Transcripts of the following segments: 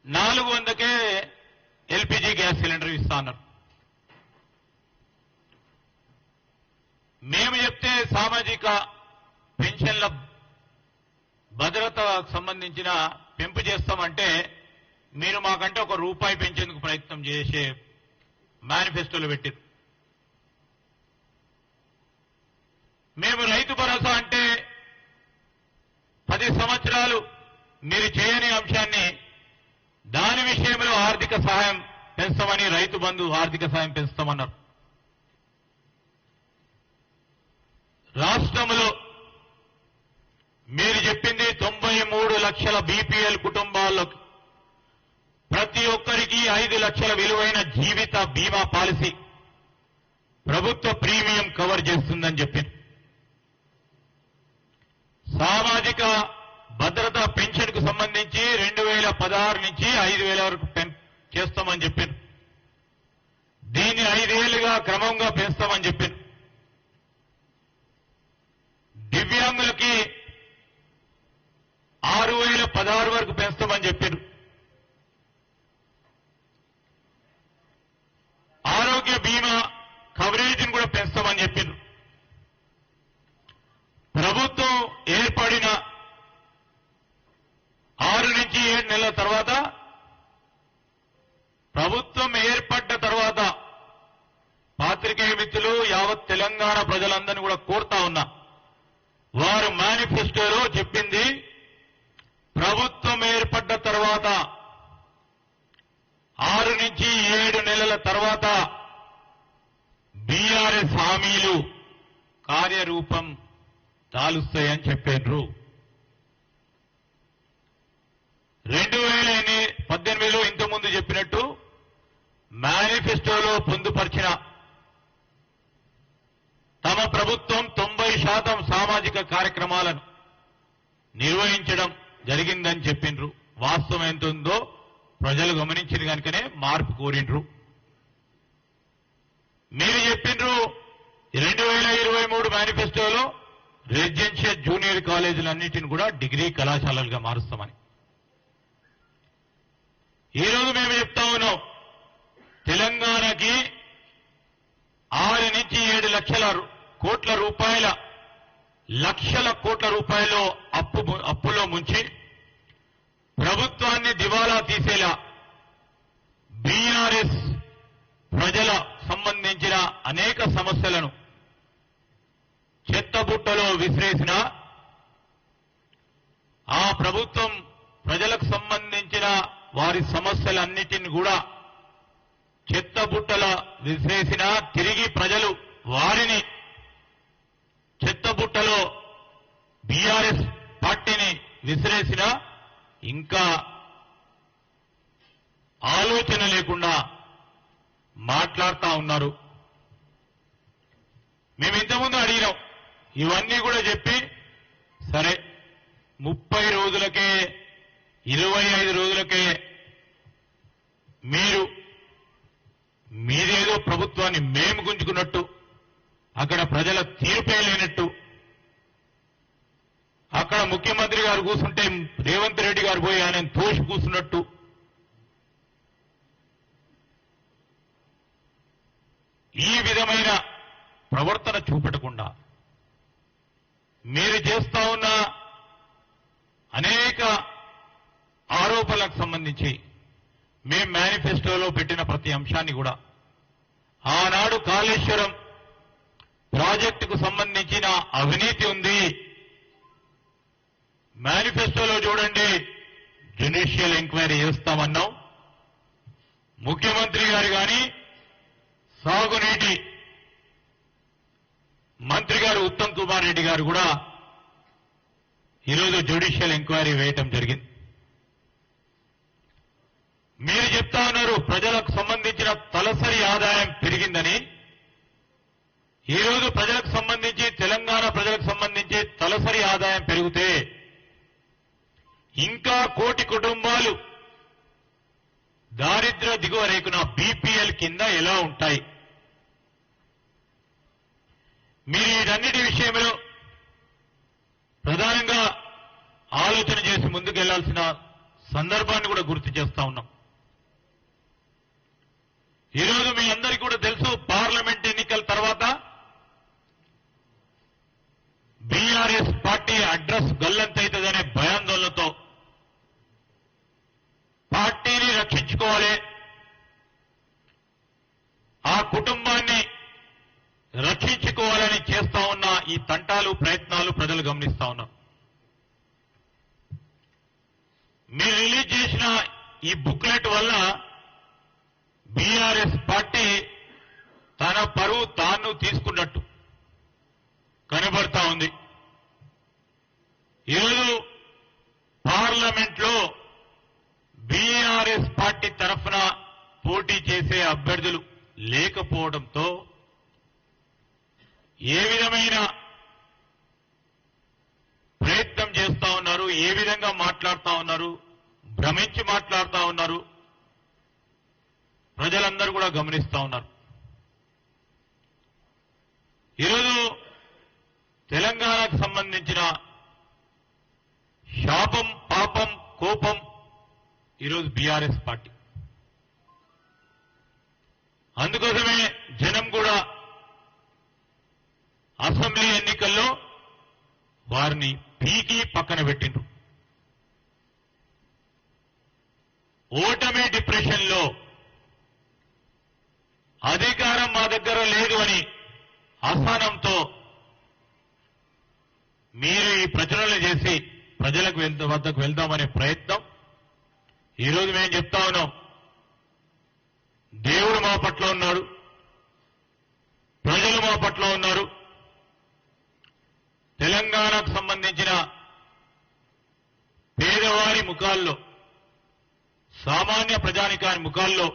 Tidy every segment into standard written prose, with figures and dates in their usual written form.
400కే LPG gas cylinder ఇస్తా అన్నారు. మేము చెప్తే సామాజిక పెన్షన్ల భద్రతకు సంబంధించిన పెంపు చేస్తామంటే మీరు మాకంటే ₹1 పెంచేందుకు ప్రయత్నం చేసే మేనిఫెస్టోలో పెట్టారు. మేము రైతు భరోసా అంటే 10 సంవత్సరాలు మీరు చేయని అంశాన్ని దాని విషయంలో ఆర్థిక సహాయం పెంచుతామని రైతు బంధు ఆర్థిక సహాయం పెంచుతామన్నారు. రాష్ట్రంలో మీరు చెప్పింది 93 లక్షల బీపీఎల్ కుటుంబాలకు ప్రతి ఒక్కరికి 5 లక్షల విలువైన జీవిత బీమా పాలసీ ప్రభుత్వ ప్రీమియం కవర్ చేస్తుందని చెప్పింది. సామాజిక భద్రత పెన్షన్ కు సంబంధించి 2016 నుంచి 5,000 వరకు చేస్తామని చెప్పారు. దీన్ని 5 ఏళ్లుగా క్రమంగా పెంచుతామని చెప్పారు. దివ్యాంగులకి 6,016 వరకు పెంచుతామని చెప్పారు. ఆరోగ్య బీమా కవరేజీని కూడా పెంచుతామని చెప్పారు. ప్రభుత్వం ఏర్పడిన 6 నుంచి 7 నెలల తర్వాత ప్రభుత్వం ఏర్పడ్డ తర్వాత పాత్రికేయ మిత్రులు యావత్ తెలంగాణ ప్రజలందరినీ కూడా కోరుతా ఉన్నా, వారు మేనిఫెస్టోలో చెప్పింది ప్రభుత్వం ఏర్పడ్డ తర్వాత 6 నుంచి 7 నెలల తర్వాత బీఆర్ఎస్ హామీలు కార్యరూపం దాలుస్తాయని చెప్పారు. 2018లో ఇంతకుముందు చెప్పినట్టు మేనిఫెస్టోలో పొందుపరిచిన తమ ప్రభుత్వం 90% సామాజిక కార్యక్రమాలను నిర్వహించడం జరిగిందని చెప్పిండ్రు. వాస్తవం ఎంత ఉందో ప్రజలు గమనించిన కనుకనే మార్పు కోరిండ్రు. మీరు చెప్పిండ్రు 2023 మేనిఫెస్టోలో రెసిడెన్షియల్ జూనియర్ కాలేజీలన్నింటిని కూడా డిగ్రీ కళాశాలలుగా మారుస్తామని. ఈ రోజు మేము చెప్తా ఉన్నాం, తెలంగాణకి 6 నుంచి 7 లక్షల కోట్ల రూపాయలు అప్పులో ముంచి ప్రభుత్వాన్ని దివాలా తీసేలా బీఆర్ఎస్ ప్రజల సంబంధించిన అనేక సమస్యలను చెత్తబుట్టలో విసిరేసిన ఆ ప్రభుత్వం ప్రజలకు సంబంధించిన వారి సమస్యలన్నిటిని కూడా చెత్తబుట్టల విసిరేసిన తిరిగి ప్రజలు వారిని చెత్తబుట్టలో బీఆర్ఎస్ పార్టీని విసిరేసిన ఇంకా ఆలోచన లేకుండా మాట్లాడుతా ఉన్నారు. మేము ఇంతకుముందు అడిగినాం, ఇవన్నీ కూడా చెప్పి సరే 30 రోజులకే 25 రోజులకే మీరేదో ప్రభుత్వాన్ని మేము గుంజుకున్నట్టు, అక్కడ ప్రజల తీర్పే లేనట్టు, అక్కడ ముఖ్యమంత్రి గారు కూర్చుంటే రేవంత్ రెడ్డి గారు పోయి ఆయన తోసి కూర్చున్నట్టు, ఈ విధమైన ప్రవర్తన చూపెట్టకుండా మీరు చేస్తా ఉన్న అనేక ఆరోపణలకు సంబంధించి మేం మేనిఫెస్టోలో పెట్టిన ప్రతి అంశాన్ని కూడా ఆనాడు కాళేశ్వరం ప్రాజెక్టుకు సంబంధించిన అవినీతి ఉంది, మేనిఫెస్టోలో చూడండి జ్యుడిషియల్ ఎంక్వైరీ చేస్తామన్నాం. ముఖ్యమంత్రి గారు గాని సాగునీటి మంత్రి గారు ఉత్తమ్ కుమార్ రెడ్డి గారు కూడా ఈరోజు జ్యుడిషియల్ ఎంక్వైరీ వేయటం జరిగింది. మీరు చెప్తా ఉన్నారు ప్రజలకు సంబంధించిన తలసరి ఆదాయం పెరిగిందని. ఈరోజు ప్రజలకు సంబంధించి తెలంగాణ ప్రజలకు సంబంధించి తలసరి ఆదాయం పెరిగితే ఇంకా 1 కోటి కుటుంబాలు దారిద్ర్య దిగువ రేఖన బీపీఎల్ కింద ఎలా ఉంటాయి? మీరు వీటన్నిటి విషయంలో ప్రధానంగా ఆలోచన చేసి ముందుకెళ్లాల్సిన సందర్భాన్ని కూడా గుర్తు చేస్తా ఉన్నాం. ఈరోజు మీ అందరికీ కూడా తెలుసు, పార్లమెంట్ ఎన్నికల తర్వాత బీఆర్ఎస్ పార్టీ అడ్రస్ గల్లంతైతుందనే భయాందోళనతో పార్టీని రక్షించుకోవాలి, ఆ కుటుంబాన్ని రక్షించుకోవాలని చేస్తా ఉన్న ఈ తంటాలు ప్రయత్నాలు ప్రజలు గమనిస్తా ఉన్నారు. మీరు రిలీజ్ చేసిన ఈ బుక్లెట్ వల్ల బీఆర్ఎస్ పార్టీ తన పరువు తాను తీసుకున్నట్టు కనబడతా ఉంది. ఈరోజు పార్లమెంట్ లో బీఆర్ఎస్ పార్టీ తరఫున పోటీ చేసే అభ్యర్థులు లేకపోవడంతో ఏ విధమైన ప్రయత్నం చేస్తా ఉన్నారు, ఏ విధంగా మాట్లాడుతా ఉన్నారు, భ్రమించి మాట్లాడుతా ఉన్నారు, ప్రజలందరూ కూడా గమనిస్తా ఉన్నారు. ఈరోజు తెలంగాణకు సంబంధించిన శాపం, పాపం, కోపం ఈరోజు బీఆర్ఎస్ పార్టీ. అందుకోసమే జనం కూడా అసెంబ్లీ ఎన్నికల్లో వారిని పీకి పక్కన పెట్టిండ్రు. ఓటమి డిప్రెషన్ లో అధికారం మా దగ్గర లేదు అని అసహనంతో మీరు ఈ ప్రచురణలు చేసి ప్రజలకు వద్దకు వెళ్దామనే ప్రయత్నం ఈరోజు మేము చెప్తా ఉన్నాం. దేవుడు మా పట్ల ఉన్నాడు, ప్రజలు మా పట్ల ఉన్నారు. తెలంగాణకు సంబంధించిన పేదవారి ముఖాల్లో, సామాన్య ప్రజానికాని ముఖాల్లో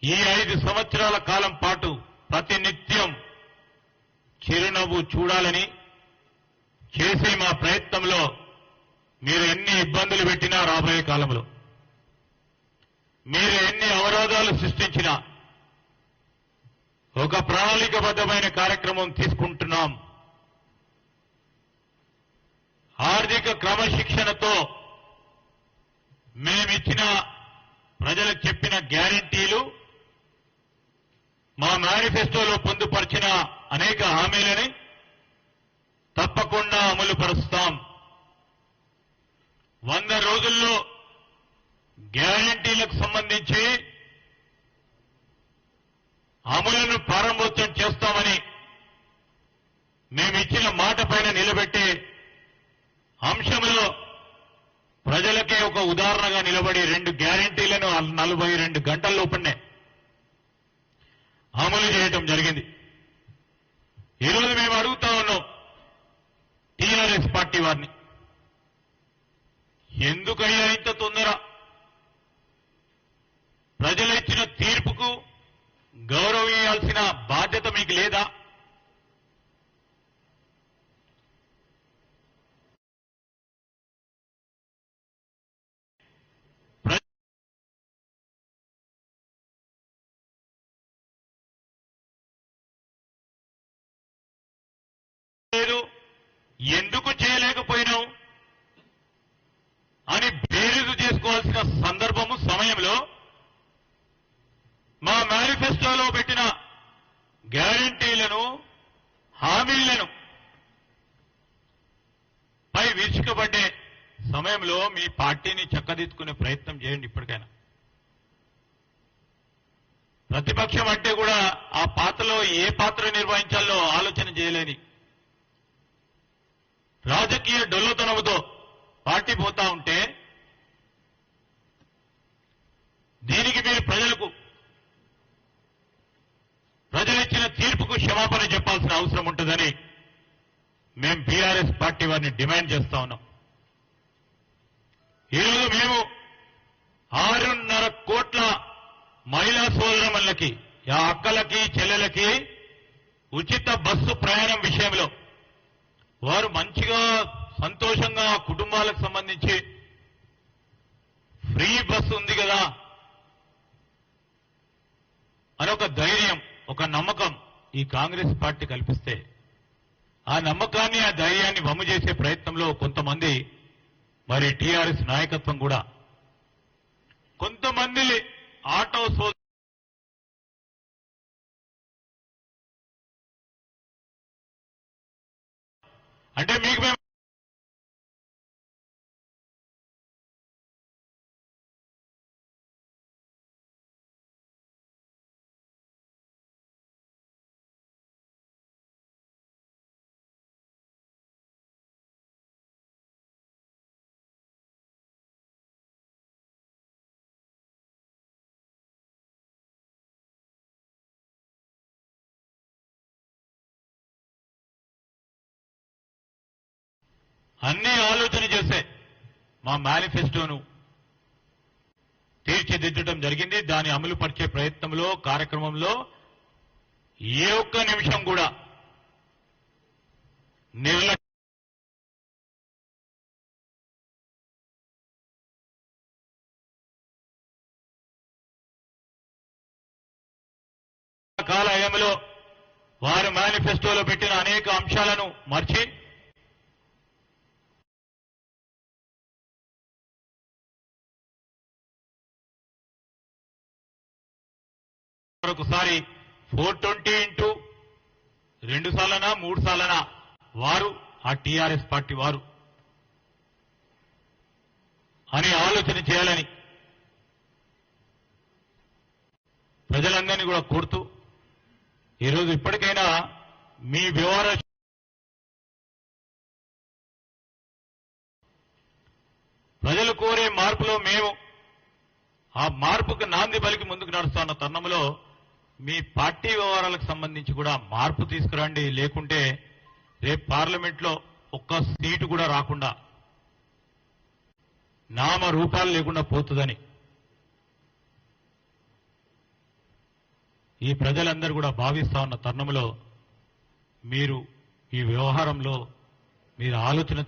ఈ 5 సంవత్సరాల కాలం పాటు ప్రతినిత్యం చిరునవ్వు చూడాలని చేసే మా ప్రయత్నంలో మీరు ఎన్ని ఇబ్బందులు పెట్టినా, రాబోయే కాలంలో మీరు ఎన్ని అవరోధాలు సృష్టించినా ఒక ప్రణాళికబద్ధమైన కార్యక్రమం తీసుకుంటున్నాం. ఆర్థిక క్రమశిక్షణతో మేమిచ్చిన, ప్రజలకు చెప్పిన గ్యారంటీలు, మా మేనిఫెస్టోలో పొందుపరిచిన అనేక హామీలని తప్పకుండా అమలు పరుస్తాం. 100 రోజుల్లో గ్యారంటీలకు సంబంధించి అమలును ప్రారంభోత్సవం చేస్తామని మేమిచ్చిన మాట పైన నిలబెట్టే అంశంలో ప్రజలకే ఒక ఉదాహరణగా నిలబడి 2 గ్యారంటీలను 42 గంటల లోపలనే అమలు చేయడం జరిగింది. ఈరోజు మేము అడుగుతా ఉన్నాం టీఆర్ఎస్ పార్టీ వారిని, ఎందుకయ్యా ఇంత తొందర? ప్రజలు ఇచ్చిన తీర్పుకు గౌరవించాల్సిన బాధ్యత మీకు లేదా? ఎందుకు చేయలేకపోయినావు అని బేరీజు చేసుకోవాల్సిన సందర్భము, సమయంలో మా మేనిఫెస్టోలో పెట్టిన గ్యారంటీలను, హామీలను పై విరుచుకుపడే సమయంలో మీ పార్టీని చక్కదిద్దుకునే ప్రయత్నం చేయండి. ఇప్పటికైనా ప్రతిపక్షం అంటే కూడా ఆ పాత్రలో ఏ పాత్ర నిర్వహించాలో ఆలోచన చేయలేని, రాజకీయ డొల్లతనంతో పార్టీ పోతా ఉంటే దీనికి మీరు ప్రజలిచ్చిన తీర్పుకు క్షమాపణ చెప్పాల్సిన అవసరం ఉంటుందని మేము బీఆర్ఎస్ పార్టీ వారిని డిమాండ్ చేస్తా ఉన్నాం. ఈరోజు మేము 6.5 కోట్ల మహిళా సోదరమణులకి, ఆ అక్కలకి, చెల్లెలకి ఉచిత బస్సు ప్రయాణం విషయంలో వారు మంచిగా సంతోషంగా కుటుంబాలకు సంబంధించి ఫ్రీ బస్సు ఉంది కదా అని ఒక ధైర్యం, ఒక నమ్మకం ఈ కాంగ్రెస్ పార్టీ కల్పిస్తే, ఆ నమ్మకాన్ని, ఆ ధైర్యాన్ని వమ్ము చేసే ప్రయత్నంలో కొంతమంది మరి టీఆర్ఎస్ నాయకత్వం కూడా కొంతమంది ఆటో అంటే మీకు మేము అన్ని ఆలోచన చేసే మా మేనిఫెస్టోను తీర్చిదిద్దడం జరిగింది. దాన్ని అమలు పరిచే ప్రయత్నంలో కార్యక్రమంలో ఏ ఒక్క నిమిషం కూడా నిర్లక్ష్యం కాలయంలో వారు మేనిఫెస్టోలో పెట్టిన అనేక అంశాలను మర్చి ఒకసారి 420 ఇంటూ 2 సార్లనా 3 సార్లనా వారు ఆ టీఆర్ఎస్ పార్టీ వారు అని ఆలోచన చేయాలని ప్రజలందరినీ కూడా కోరుతూ ఈరోజు ఇప్పటికైనా మీ వ్యవహార ప్రజలు కోరే మార్పులో మేము ఆ మార్పుకు నాంది పలికి ముందుకు నడుస్తున్న తరుణంలో మీ పార్టీ వ్యవహారాలకు సంబంధించి కూడా మార్పు తీసుకురండి. లేకుంటే రేపు పార్లమెంట్లో ఒక్క సీటు కూడా రాకుండా నామ రూపాలు లేకుండా పోతుందని ఈ ప్రజలందరూ కూడా భావిస్తా ఉన్న తరుణంలో మీరు ఈ వ్యవహారంలో మీరు ఆలోచన